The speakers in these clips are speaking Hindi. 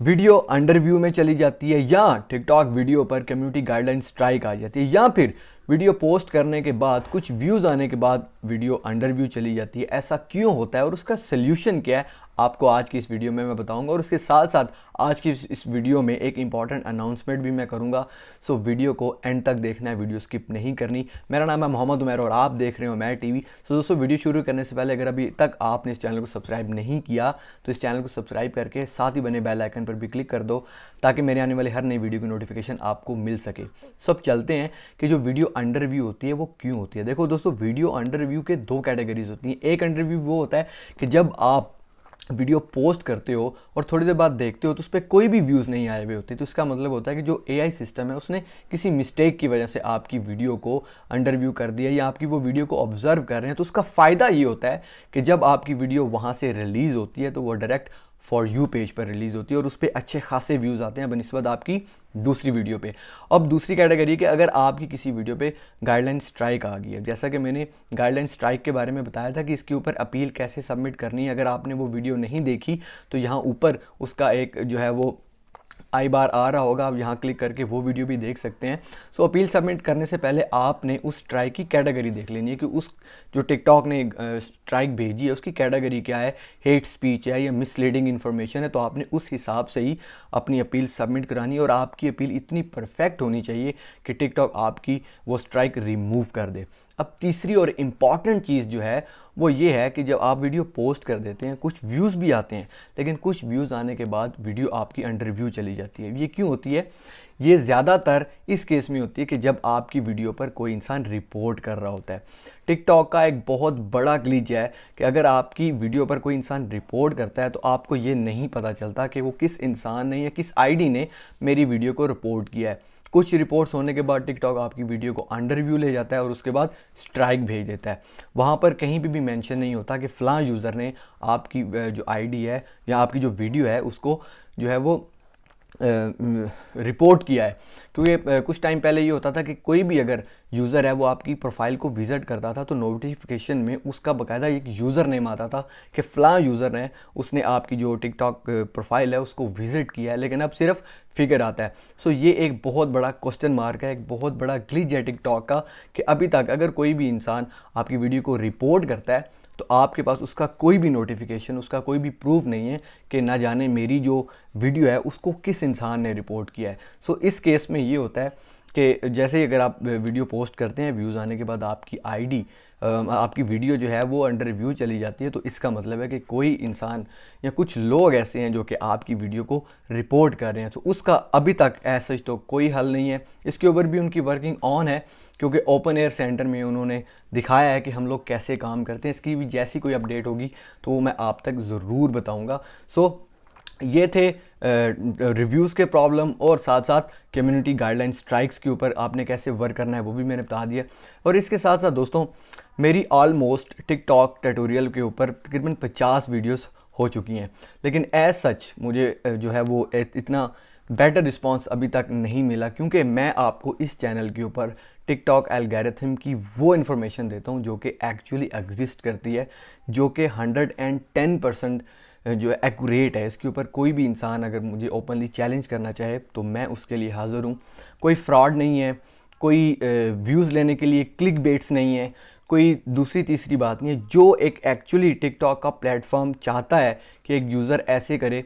वीडियो अंडर व्यू में चली जाती है, या टिकटॉक वीडियो पर कम्युनिटी गाइडलाइन स्ट्राइक आ जाती है, या फिर वीडियो पोस्ट करने के बाद कुछ व्यूज़ आने के बाद वीडियो अंडर व्यू चली जाती है। ऐसा क्यों होता है और उसका सल्यूशन क्या है, आपको आज की इस वीडियो में मैं बताऊंगा। और उसके साथ साथ आज की इस वीडियो में एक इंपॉर्टेंट अनाउंसमेंट भी मैं करूंगा। सो वीडियो को एंड तक देखना है, वीडियो स्किप नहीं करनी। मेरा नाम है मोहम्मद उमैर और आप देख रहे हो मैं टीवी। सो दोस्तों, वीडियो शुरू करने से पहले अगर अभी तक आपने इस चैनल को सब्सक्राइब नहीं किया तो इस चैनल को सब्सक्राइब करके साथ ही बने बेल आइकन पर भी क्लिक कर दो, ताकि मेरे आने वाले हर नई वीडियो की नोटिफिकेशन आपको मिल सके। सो अब चलते हैं कि जो वीडियो अंडर रिव्यू होती है वो क्यों होती है। देखो दोस्तों, वीडियो अंडर रिव्यू के दो कैटेगरीज होती हैं। एक अंडर रिव्यू वो होता है कि जब आप वीडियो पोस्ट करते हो और थोड़ी देर बाद देखते हो तो उस पर कोई भी व्यूज़ नहीं आए हुए होते, तो इसका मतलब होता है कि जो एआई सिस्टम है उसने किसी मिस्टेक की वजह से आपकी वीडियो को अंडर व्यू कर दिया, या आपकी वो वीडियो को ऑब्जर्व कर रहे हैं। तो उसका फ़ायदा ये होता है कि जब आपकी वीडियो वहाँ से रिलीज़ होती है तो वो डायरेक्ट फॉर यू पेज पर रिलीज़ होती है और उस पर अच्छे खासे व्यूज़ आते हैं बनिस्बत आपकी दूसरी वीडियो पे। अब दूसरी कैटेगरी है कि अगर आपकी किसी वीडियो पे गाइडलाइन स्ट्राइक आ गई है, जैसा कि मैंने गाइडलाइन स्ट्राइक के बारे में बताया था कि इसके ऊपर अपील कैसे सबमिट करनी है। अगर आपने वो वीडियो नहीं देखी तो यहाँ ऊपर उसका एक जो है वो आई बार आ रहा होगा, आप यहाँ क्लिक करके वो वीडियो भी देख सकते हैं। सो अपील सबमिट करने से पहले आपने उस स्ट्राइक की कैटेगरी देख लेनी है कि उस जो टिकटॉक ने स्ट्राइक भेजी है उसकी कैटेगरी क्या है, हेट स्पीच है या मिसलीडिंग इन्फॉर्मेशन है। तो आपने उस हिसाब से ही अपनी अपील सबमिट करानी है और आपकी अपील इतनी परफेक्ट होनी चाहिए कि टिकटॉक आपकी वो स्ट्राइक रिमूव कर दे। अब तीसरी और इम्पॉर्टेंट चीज़ जो है वो ये है कि जब आप वीडियो पोस्ट कर देते हैं कुछ व्यूज़ भी आते हैं, लेकिन कुछ व्यूज़ आने के बाद वीडियो आपकी अंडर व्यू चली जाती है। ये क्यों होती है? ये ज़्यादातर इस केस में होती है कि जब आपकी वीडियो पर कोई इंसान रिपोर्ट कर रहा होता है। टिकटॉक का एक बहुत बड़ा ग्लिच है कि अगर आपकी वीडियो पर कोई इंसान रिपोर्ट करता है तो आपको ये नहीं पता चलता कि वो किस इंसान ने या किस आईडी ने मेरी वीडियो को रिपोर्ट किया है। कुछ रिपोर्ट्स होने के बाद टिकटॉक आपकी वीडियो को अंडर व्यू ले जाता है और उसके बाद स्ट्राइक भेज देता है। वहाँ पर कहीं भी मेंशन नहीं होता कि फ़लाँ यूज़र ने आपकी जो आईडी है या आपकी जो वीडियो है उसको जो है वो रिपोर्ट किया है। क्योंकि कुछ टाइम पहले ये होता था कि कोई भी अगर यूज़र है वो आपकी प्रोफाइल को विज़िट करता था तो नोटिफिकेशन में उसका बकायदा एक यूज़र नेम आता था कि फ़लाँ यूज़र है उसने आपकी जो टिकटॉक प्रोफाइल है उसको विज़िट किया है, लेकिन अब सिर्फ फिगर आता है। सो ये एक बहुत बड़ा क्वेश्चन मार्क है, एक बहुत बड़ा ग्लिच है टिकटॉक का कि अभी तक अगर कोई भी इंसान आपकी वीडियो को रिपोर्ट करता है तो आपके पास उसका कोई भी नोटिफिकेशन, उसका कोई भी प्रूफ नहीं है कि ना जाने मेरी जो वीडियो है उसको किस इंसान ने रिपोर्ट किया है। सो इस केस में ये होता है कि जैसे ही अगर आप वीडियो पोस्ट करते हैं, व्यूज़ आने के बाद आपकी आईडी आपकी वीडियो जो है वो अंडर व्यू चली जाती है, तो इसका मतलब है कि कोई इंसान या कुछ लोग ऐसे हैं जो कि आपकी वीडियो को रिपोर्ट कर रहे हैं। तो उसका अभी तक ऐसा तो कोई हल नहीं है। इसके ऊपर भी उनकी वर्किंग ऑन है, क्योंकि ओपन एयर सेंटर में उन्होंने दिखाया है कि हम लोग कैसे काम करते हैं। इसकी भी जैसी कोई अपडेट होगी तो वो मैं आप तक ज़रूर बताऊंगा। सो ये थे रिव्यूज़ के प्रॉब्लम, और साथ साथ कम्युनिटी गाइडलाइन स्ट्राइक्स के ऊपर आपने कैसे वर्क करना है वो भी मैंने बता दिया। और इसके साथ साथ दोस्तों, मेरी ऑलमोस्ट टिकटॉक ट्यूटोरियल के ऊपर तकरीबन 50 वीडियोस हो चुकी हैं, लेकिन एज सच मुझे जो है वो इतना बेटर रिस्पांस अभी तक नहीं मिला, क्योंकि मैं आपको इस चैनल के ऊपर टिकटॉक एल्गोरिथम की वो इन्फॉर्मेशन देता हूँ जो कि एक्चुअली एग्जिस्ट करती है, जो कि 110% जो है एक्यूरेट है। इसके ऊपर कोई भी इंसान अगर मुझे ओपनली चैलेंज करना चाहे तो मैं उसके लिए हाज़िर हूँ। कोई फ्रॉड नहीं है, कोई व्यूज़ लेने के लिए क्लिक बेट्स नहीं है, कोई दूसरी तीसरी बात नहीं है। जो एक एक्चुअली टिकटॉक का प्लेटफॉर्म चाहता है कि एक यूज़र ऐसे करे,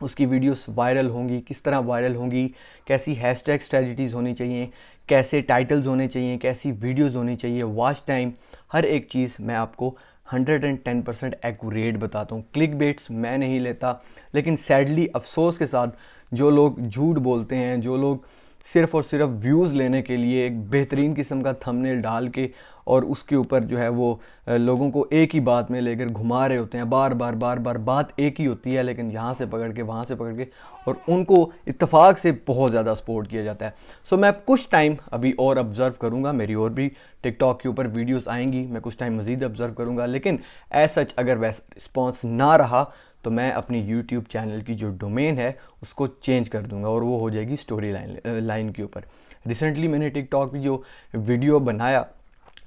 उसकी वीडियोस वायरल होंगी, किस तरह वायरल होंगी, कैसी हैशटैग स्ट्रेटजीज़ होनी चाहिए, कैसे टाइटल्स होने चाहिए, कैसी वीडियोस होनी चाहिए, वॉच टाइम, हर एक चीज़ मैं आपको 110% एक्यूरेट बताता हूँ। क्लिक बेट्स मैं नहीं लेता, लेकिन सैडली अफसोस के साथ जो लोग झूठ बोलते हैं, जो लोग सिर्फ़ और सिर्फ व्यूज़ लेने के लिए एक बेहतरीन किस्म का थंबनेल डाल के और उसके ऊपर जो है वो लोगों को एक ही बात में लेकर घुमा रहे होते हैं, बार बार बात एक ही होती है, लेकिन यहाँ से पकड़ के वहाँ से पकड़ के, और उनको इत्तेफाक से बहुत ज़्यादा सपोर्ट किया जाता है। सो मैं कुछ टाइम अभी और ऑब्ज़र्व करूँगा, मेरी और भी टिकटॉक के ऊपर वीडियोस आएंगी, मैं कुछ टाइम मज़ीद ऑब्ज़र्व करूँगा, लेकिन एज सच अगर वैसा रिस्पॉन्स ना रहा तो मैं अपनी यूट्यूब चैनल की जो डोमेन है उसको चेंज कर दूंगा और वो हो जाएगी स्टोरी लाइन के ऊपर। रिसेंटली मैंने टिकटॉक की जो वीडियो बनाया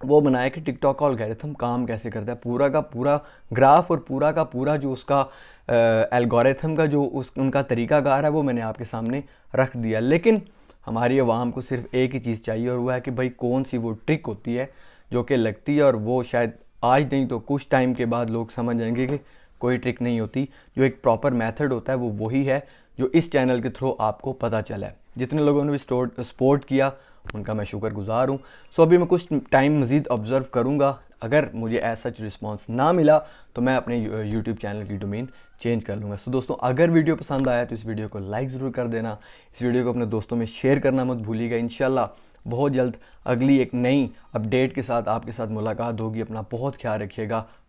वो बनाया कि टिकटॉक का एल्गोरिथम काम कैसे करता है, पूरा का पूरा ग्राफ और पूरा का पूरा जो उसका एल्गोरिथम का जो उनका तरीकाकार है वो मैंने आपके सामने रख दिया। लेकिन हमारी आवाम को सिर्फ एक ही चीज़ चाहिए और वो है कि भाई कौन सी वो ट्रिक होती है जो कि लगती है, और वो शायद आज नहीं तो कुछ टाइम के बाद लोग समझ जाएंगे कि कोई ट्रिक नहीं होती, जो एक प्रॉपर मेथड होता है वो वही है जो इस चैनल के थ्रू आपको पता चला है। जितने लोगों ने भी सपोर्ट किया उनका मैं शुक्रगुजार हूँ। सो अभी मैं कुछ टाइम मज़ीद ऑब्ज़र्व करूँगा, अगर मुझे ऐसा रिस्पॉन्स ना मिला तो मैं अपने यूट्यूब चैनल की डोमेन चेंज कर लूँगा। सो दोस्तों, अगर वीडियो पसंद आया तो इस वीडियो को लाइक ज़रूर कर देना, इस वीडियो को अपने दोस्तों में शेयर करना मत भूलिएगा। इंशाल्लाह बहुत जल्द अगली एक नई अपडेट के साथ आपके साथ मुलाकात होगी। अपना बहुत ख्याल रखिएगा।